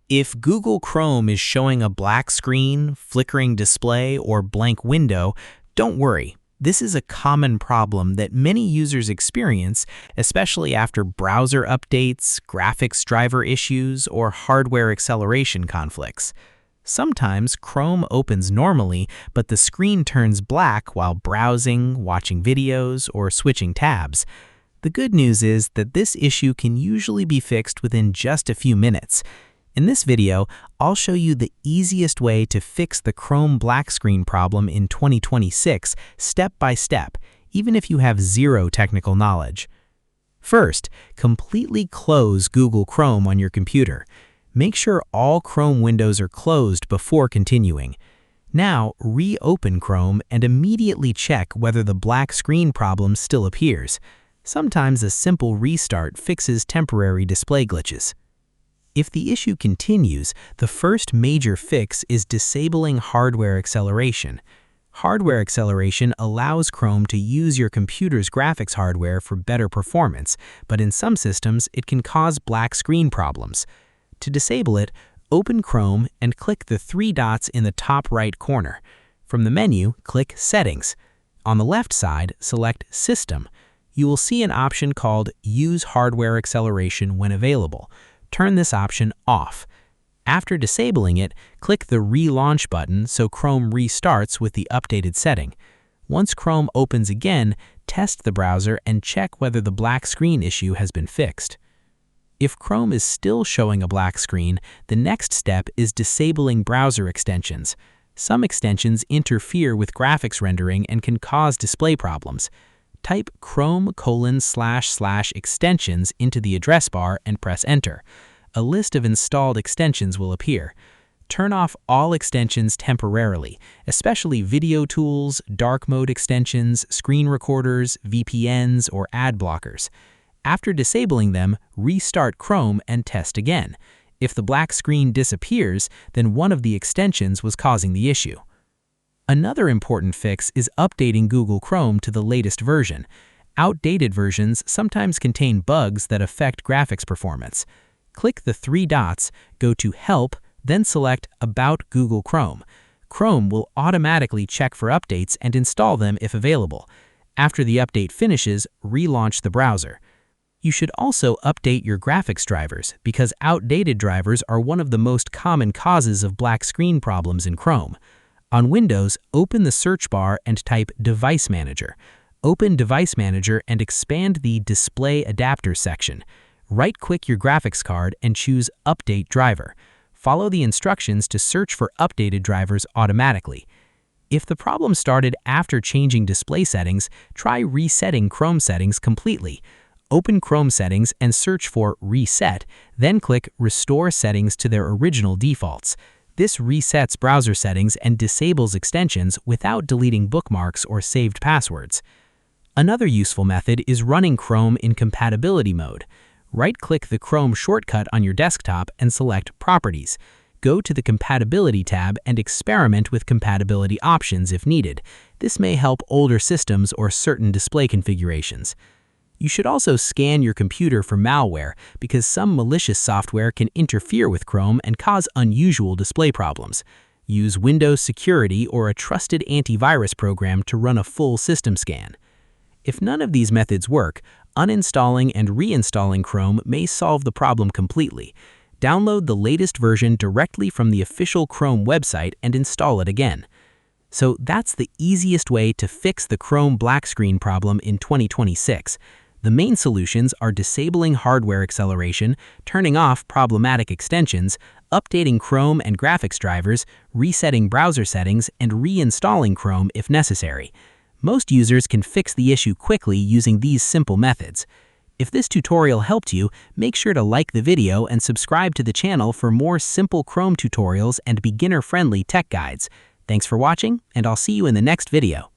If Google Chrome is showing a black screen, flickering display, or blank window, don't worry. This is a common problem that many users experience, especially after browser updates, graphics driver issues, or hardware acceleration conflicts. Sometimes Chrome opens normally, but the screen turns black while browsing, watching videos, or switching tabs. The good news is that this issue can usually be fixed within just a few minutes. In this video, I'll show you the easiest way to fix the Chrome black screen problem in 2026 step by step, even if you have zero technical knowledge. First, completely close Google Chrome on your computer. Make sure all Chrome windows are closed before continuing. Now, reopen Chrome and immediately check whether the black screen problem still appears. Sometimes a simple restart fixes temporary display glitches. If the issue continues, the first major fix is disabling hardware acceleration. Hardware acceleration allows Chrome to use your computer's graphics hardware for better performance, but in some systems, it can cause black screen problems. To disable it, open Chrome and click the three dots in the top right corner. From the menu, click Settings. On the left side, select System. You will see an option called Use Hardware Acceleration when available. Turn this option off. After disabling it, click the Relaunch button so Chrome restarts with the updated setting. Once Chrome opens again, test the browser and check whether the black screen issue has been fixed. If Chrome is still showing a black screen, the next step is disabling browser extensions. Some extensions interfere with graphics rendering and can cause display problems. Type Chrome://extensions into the address bar and press Enter. A list of installed extensions will appear. Turn off all extensions temporarily, especially video tools, dark mode extensions, screen recorders, VPNs, or ad blockers. After disabling them, restart Chrome and test again. If the black screen disappears, then one of the extensions was causing the issue. Another important fix is updating Google Chrome to the latest version. Outdated versions sometimes contain bugs that affect graphics performance. Click the three dots, go to Help, then select About Google Chrome. Chrome will automatically check for updates and install them if available. After the update finishes, relaunch the browser. You should also update your graphics drivers because outdated drivers are one of the most common causes of black screen problems in Chrome. On Windows, open the search bar and type Device Manager. Open Device Manager and expand the Display Adapter section. Right-click your graphics card and choose Update Driver. Follow the instructions to search for updated drivers automatically. If the problem started after changing display settings, try resetting Chrome settings completely. Open Chrome settings and search for Reset, then click Restore Settings to their original defaults. This resets browser settings and disables extensions without deleting bookmarks or saved passwords. Another useful method is running Chrome in compatibility mode. Right-click the Chrome shortcut on your desktop and select Properties. Go to the Compatibility tab and experiment with compatibility options if needed. This may help older systems or certain display configurations. You should also scan your computer for malware because some malicious software can interfere with Chrome and cause unusual display problems. Use Windows Security or a trusted antivirus program to run a full system scan. If none of these methods work, uninstalling and reinstalling Chrome may solve the problem completely. Download the latest version directly from the official Chrome website and install it again. So that's the easiest way to fix the Chrome black screen problem in 2026. The main solutions are disabling hardware acceleration, turning off problematic extensions, updating Chrome and graphics drivers, resetting browser settings, and reinstalling Chrome if necessary. Most users can fix the issue quickly using these simple methods. If this tutorial helped you, make sure to like the video and subscribe to the channel for more simple Chrome tutorials and beginner-friendly tech guides. Thanks for watching, and I'll see you in the next video.